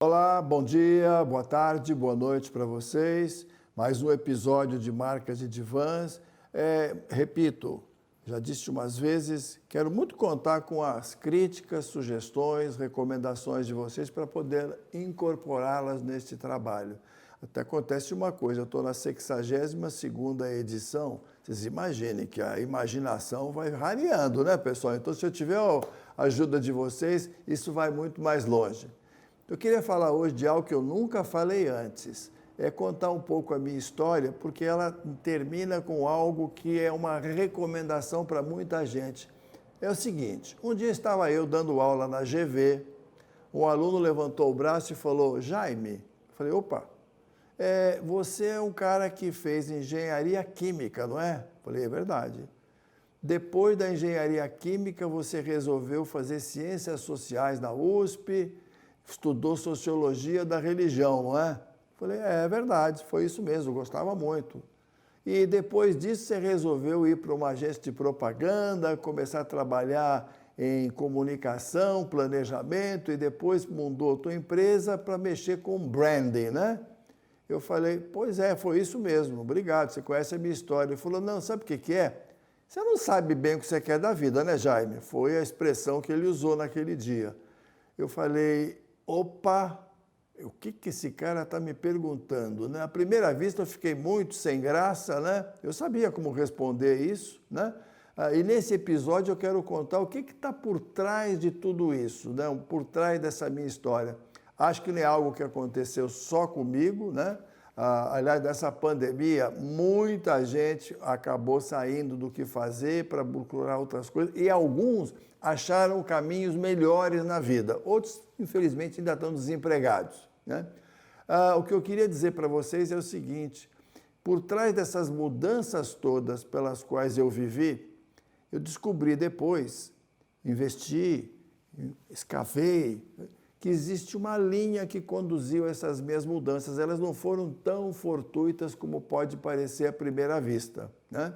Olá, bom dia, boa tarde, boa noite para vocês. Mais um episódio de Marcas e Divãs. Repito, já disse umas vezes, quero muito contar com as críticas, sugestões, recomendações de vocês para poder incorporá-las neste trabalho. Até acontece uma coisa, eu estou na 62ª edição, vocês imaginem que a imaginação vai rareando, né, pessoal? Então, se eu tiver a ajuda de vocês, isso vai muito mais longe. Eu queria falar hoje de algo que eu nunca falei antes, é contar um pouco a minha história, porque ela termina com algo que é uma recomendação para muita gente. É o seguinte, um dia estava eu dando aula na GV, um aluno levantou o braço e falou, Jaime, eu falei, opa, você é um cara que fez engenharia química, não é? Eu falei, é verdade. Depois da engenharia química, você resolveu fazer ciências sociais na USP, estudou sociologia da religião, não é? Falei, é verdade, foi isso mesmo, gostava muito. E depois disso você resolveu ir para uma agência de propaganda, começar a trabalhar em comunicação, planejamento e depois mudou a tua empresa para mexer com branding, né? Eu falei, pois é, foi isso mesmo, obrigado, você conhece a minha história. Ele falou, não, sabe o que é? Você não sabe bem o que você quer da vida, né, Jaime? Foi a expressão que ele usou naquele dia. Eu falei, opa, o que esse cara está me perguntando, né? À primeira vista eu fiquei muito sem graça, né? Eu sabia como responder isso, né? E nesse episódio eu quero contar o que está por trás de tudo isso, né? Por trás dessa minha história. Acho que não é algo que aconteceu só comigo, né? Aliás, dessa pandemia, muita gente acabou saindo do que fazer para procurar outras coisas e alguns acharam caminhos melhores na vida. Outros, infelizmente, ainda estão desempregados, né? O que eu queria dizer para vocês é o seguinte, por trás dessas mudanças todas pelas quais eu vivi, eu descobri depois, investi, escavei, que existe uma linha que conduziu essas minhas mudanças. Elas não foram tão fortuitas como pode parecer à primeira vista, né?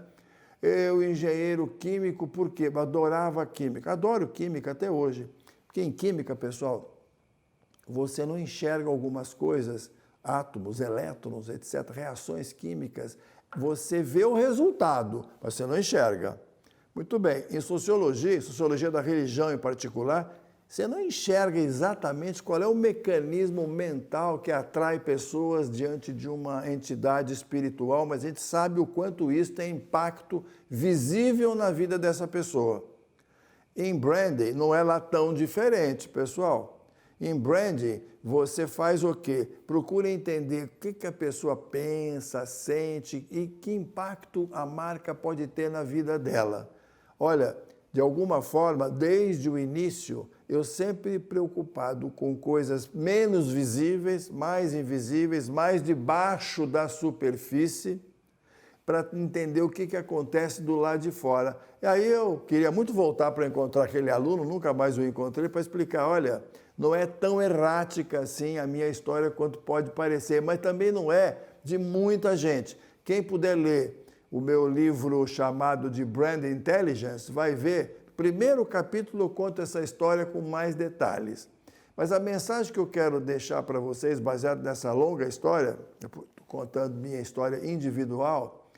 Eu, engenheiro químico, por quê? Adorava química. Adoro química até hoje. Porque em química, pessoal, você não enxerga algumas coisas, átomos, elétrons, etc., reações químicas. Você vê o resultado, mas você não enxerga. Muito bem, em sociologia da religião em particular, você não enxerga exatamente qual é o mecanismo mental que atrai pessoas diante de uma entidade espiritual, mas a gente sabe o quanto isso tem impacto visível na vida dessa pessoa. Em branding não é lá tão diferente, pessoal. Em branding você faz o quê? Procura entender o que a pessoa pensa, sente e que impacto a marca pode ter na vida dela. Olha, de alguma forma, desde o início, eu sempre preocupado com coisas menos visíveis, mais invisíveis, mais debaixo da superfície, para entender o que acontece do lado de fora. E aí eu queria muito voltar para encontrar aquele aluno, nunca mais o encontrei, para explicar, olha, não é tão errática assim a minha história quanto pode parecer, mas também não é de muita gente. Quem puder ler o meu livro chamado de Brand Intelligence, vai ver, primeiro capítulo eu conto essa história com mais detalhes. Mas a mensagem que eu quero deixar para vocês, baseado nessa longa história, contando minha história individual,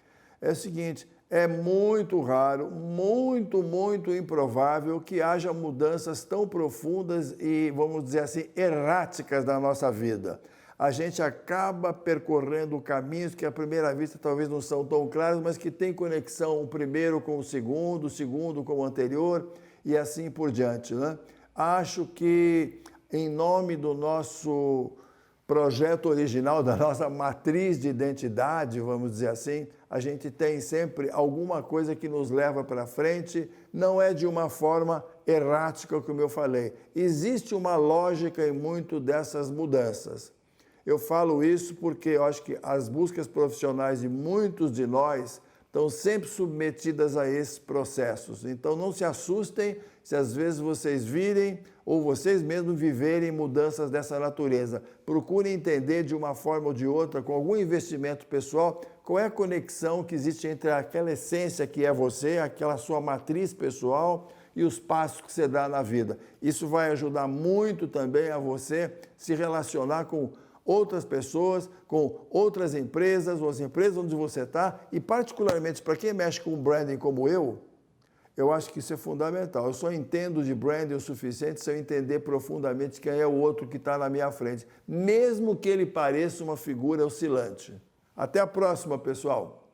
é o seguinte, é muito raro, muito improvável que haja mudanças tão profundas e, vamos dizer assim, erráticas na nossa vida. A gente acaba percorrendo caminhos que à primeira vista talvez não são tão claros, mas que têm conexão o primeiro com o segundo com o anterior e assim por diante, né? Acho que em nome do nosso projeto original, da nossa matriz de identidade, vamos dizer assim, a gente tem sempre alguma coisa que nos leva para frente, não é de uma forma errática, como eu falei. Existe uma lógica em muito dessas mudanças. Eu falo isso porque eu acho que as buscas profissionais de muitos de nós estão sempre submetidas a esses processos. Então não se assustem se às vezes vocês virem ou vocês mesmos viverem mudanças dessa natureza. Procurem entender de uma forma ou de outra, com algum investimento pessoal, qual é a conexão que existe entre aquela essência que é você, aquela sua matriz pessoal e os passos que você dá na vida. Isso vai ajudar muito também a você se relacionar com outras pessoas, com outras empresas, ou as empresas onde você está, e particularmente para quem mexe com branding como eu acho que isso é fundamental. Eu só entendo de branding o suficiente se eu entender profundamente quem é o outro que está na minha frente, mesmo que ele pareça uma figura oscilante. Até a próxima, pessoal!